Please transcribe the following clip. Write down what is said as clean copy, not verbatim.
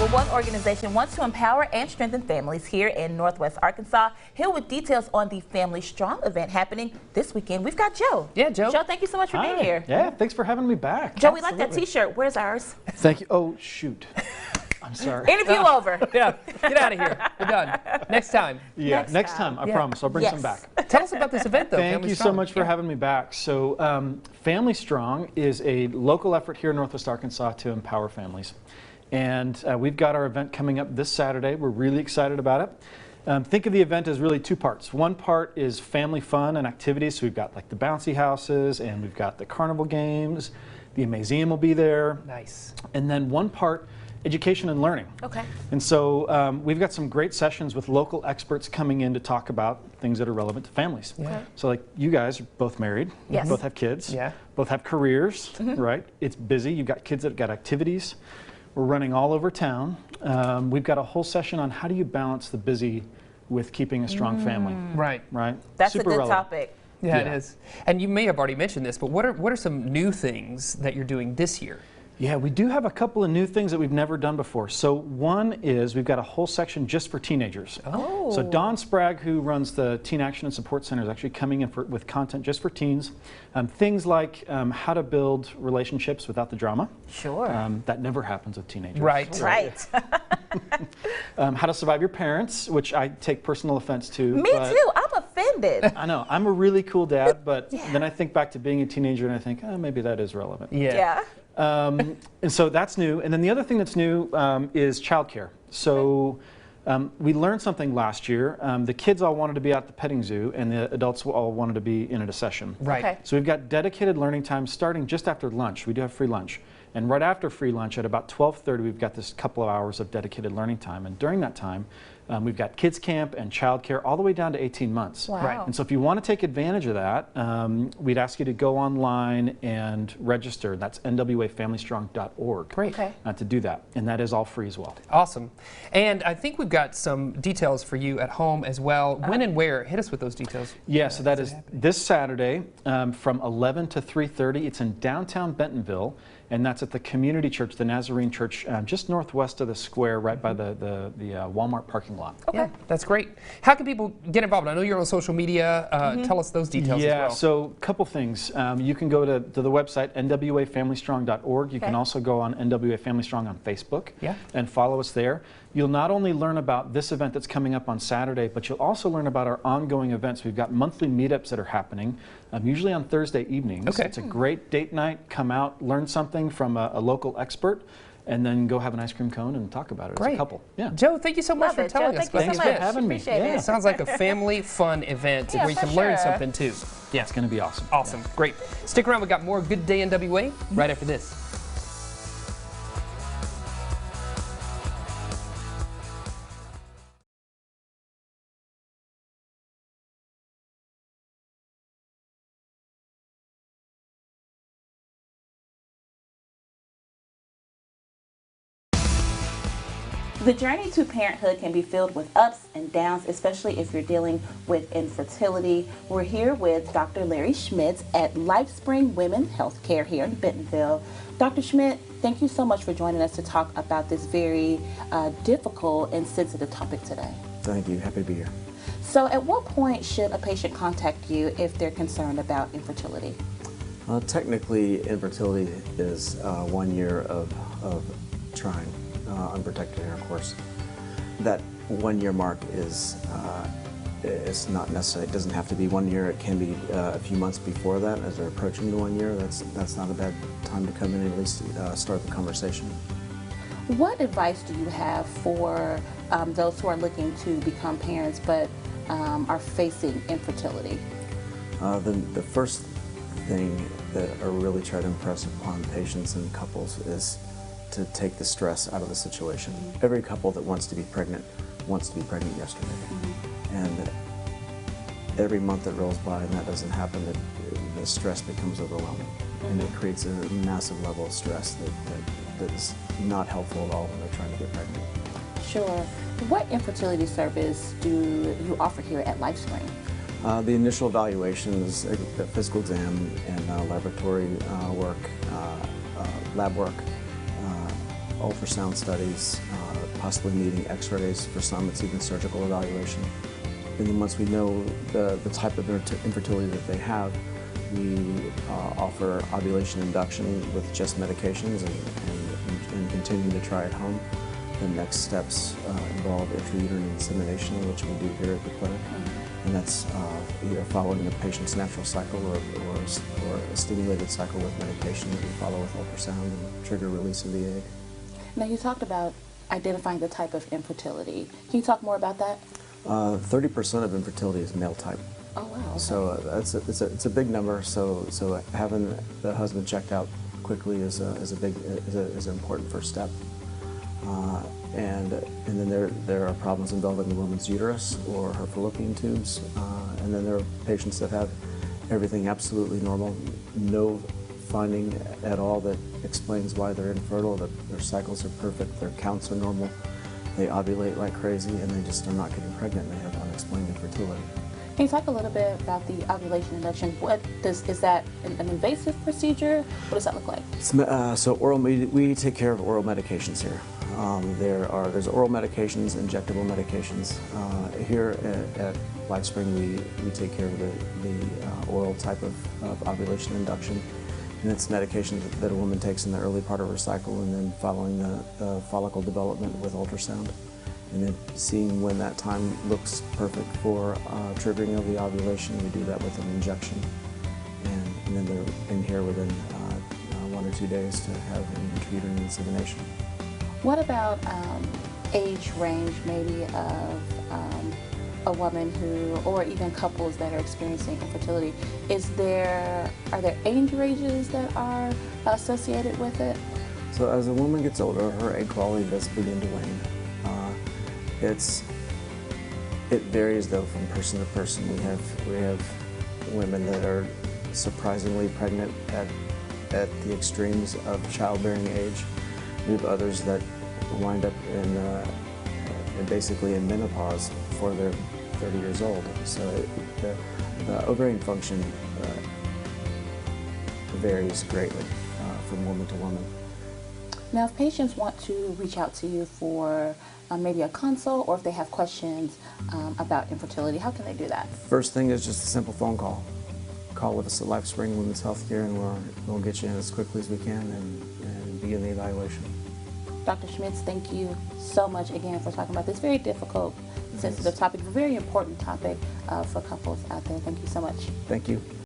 Well, one organization wants to empower and strengthen families here in Northwest Arkansas. Here with details on the Family Strong event happening this weekend, we've got Joe. Yeah, Joe. Joe, thank you so much for being here. Yeah, thanks for having me back. Joe, we like that T-shirt. Where's ours? Thank you. Oh, shoot. I'm sorry. Interview over. Yeah, get out of here. We're done. Next time. Yeah, next time. I promise. I'll bring some back. Tell us about this event, though. Thank you so much for having me back. So, Family Strong is a local effort here in Northwest Arkansas to empower families. And we've got our event coming up this Saturday. We're really excited about it. Think of the event as really two parts. One part is family fun and activities. So we've got like the bouncy houses and we've got the carnival games. The Museum will be there. Nice. And then one part, education and learning. Okay. And so we've got some great sessions with local experts coming in to talk about things that are relevant to families. Yeah. So like you guys are both married, Yes. both have kids, Yeah. both have careers, right? It's busy. You've got kids that got activities. We're running all over town. We've got a whole session on how do you balance the busy with keeping a strong family. Right. Right? That's Super a good relevant. topic. Yeah, it is. And you may have already mentioned this, but what are some new things that you're doing this year? Yeah, we do have a couple of new things that we've never done before. So one is we've got a whole section just for teenagers. Oh. So Dawn Sprague, who runs the Teen Action and Support Center, is actually coming in with content just for teens. Things like how to build relationships without the drama. Sure. That never happens with teenagers. Right. Right. How to survive your parents, which I take personal offense to. Me too. I'm offended. I know. I'm a really cool dad, but then I think back to being a teenager and I think, oh, maybe that is relevant. Yeah. And so that's new. And then the other thing that's new is childcare. So we learned something last year. The kids all wanted to be at the petting zoo and the adults all wanted to be in at a session. Right. Okay. So we've got dedicated learning time starting just after lunch. We do have free lunch. And right after free lunch at about 12:30, we've got this couple of hours of dedicated learning time. And during that time, we've got kids camp and childcare all the way down to 18 months. Wow. Right. And so if you want to take advantage of that, we'd ask you to go online and register. That's nwafamilystrong.org. Great. Okay. To do that. And that is all free as well. Awesome. And I think we've got some details for you at home as well. When and where? Hit us with those details. Yeah, so that is this Saturday from 11 to 3:30. It's in downtown Bentonville, and that's at the Community Church, the Nazarene Church, just northwest of the square, right by the Walmart parking lot. Okay. Yeah, that's great. How can people get involved? I know you're on social media. Tell us those details as well. So a couple things. You can go to the website, nwafamilystrong.org. You can also go on NWA Family Strong on Facebook and follow us there. You'll not only learn about this event that's coming up on Saturday, but you'll also learn about our ongoing events. We've got monthly meetups that are happening, usually on Thursday evenings. Okay. It's a great date night. Come out, learn something from a local expert, and then go have an ice cream cone and talk about it as a couple. Yeah. Joe, thank you so much Love for it, telling Joe. us Thank you about so this much. event. having me. Appreciate Yeah. it. Sounds like a family fun event Yeah, where you for can learn sure. something too. Yeah. It's going to be awesome. Awesome. Great. Stick around. We've got more Good Day NWA right after this. The journey to parenthood can be filled with ups and downs, especially if you're dealing with infertility. We're here with Dr. Larry Schmitz at Lifespring Women Healthcare here in Bentonville. Dr. Schmidt, thank you so much for joining us to talk about this very difficult and sensitive topic today. Thank you. Happy to be here. So at what point should a patient contact you if they're concerned about infertility? Technically, infertility is 1 year of trying unprotected intercourse. That 1 year mark is it's not necessary. It doesn't have to be 1 year. It can be a few months before that. As they're approaching the 1 year, that's not a bad time to come in and at least start the conversation. What advice do you have for those who are looking to become parents but are facing infertility? The first thing that I really try to impress upon patients and couples is to take the stress out of the situation. Every couple that wants to be pregnant yesterday. And every month that rolls by and that doesn't happen, the stress becomes overwhelming. And it creates a massive level of stress that is not helpful at all when they're trying to get pregnant. Sure. What infertility service do you offer here at Lifespring? The initial evaluation is a physical exam and laboratory work, lab work, ultrasound studies, possibly needing x-rays. For some, it's even surgical evaluation. And then once we know the type of infertility that they have, we offer ovulation induction with just medications and continuing to try at home. The next steps involve intrauterine insemination, which we do here at the clinic. And that's either following the patient's natural cycle or a stimulated cycle with medication that we follow with ultrasound and trigger release of the egg. Now, you talked about identifying the type of infertility. Can you talk more about that? 30% of infertility is male type. Oh, wow. Okay. So it's a big number. So having the husband checked out quickly is an important first step. And then there are problems involving the woman's uterus or her fallopian tubes. And then there are patients that have everything absolutely normal, no finding at all that explains why they're infertile, that their cycles are perfect, their counts are normal, they ovulate like crazy, and they just are not getting pregnant, and they have unexplained infertility. Can you talk a little bit about the ovulation induction? Is that an invasive procedure? What does that look like? So we take care of oral medications here. There's oral medications, injectable medications. Here at Lifespring, we take care of the oral type of ovulation induction. And it's medication that a woman takes in the early part of her cycle, and then following the follicle development with ultrasound. And then seeing when that time looks perfect for triggering of the ovulation, we do that with an injection. And then they're in here within 1 or 2 days to have an intrauterine insemination. What about age range, maybe of a woman who, or even couples that are experiencing infertility? Are there age ranges that are associated with it? So as a woman gets older, her egg quality does begin to wane. It varies though from person to person. We have women that are surprisingly pregnant at the extremes of childbearing age. We have others that wind up in basically in menopause before they're 30 years old. So the ovarian function varies greatly from woman to woman. Now, if patients want to reach out to you for maybe a consult, or if they have questions about infertility, how can they do that? First thing is just a simple phone call. Call with us at Lifespring Women's Healthcare, and we'll get you in as quickly as we can and begin the evaluation. Dr. Schmitz, thank you so much again for talking about this very difficult, sensitive topic, a very important topic for couples out there. Thank you so much. Thank you.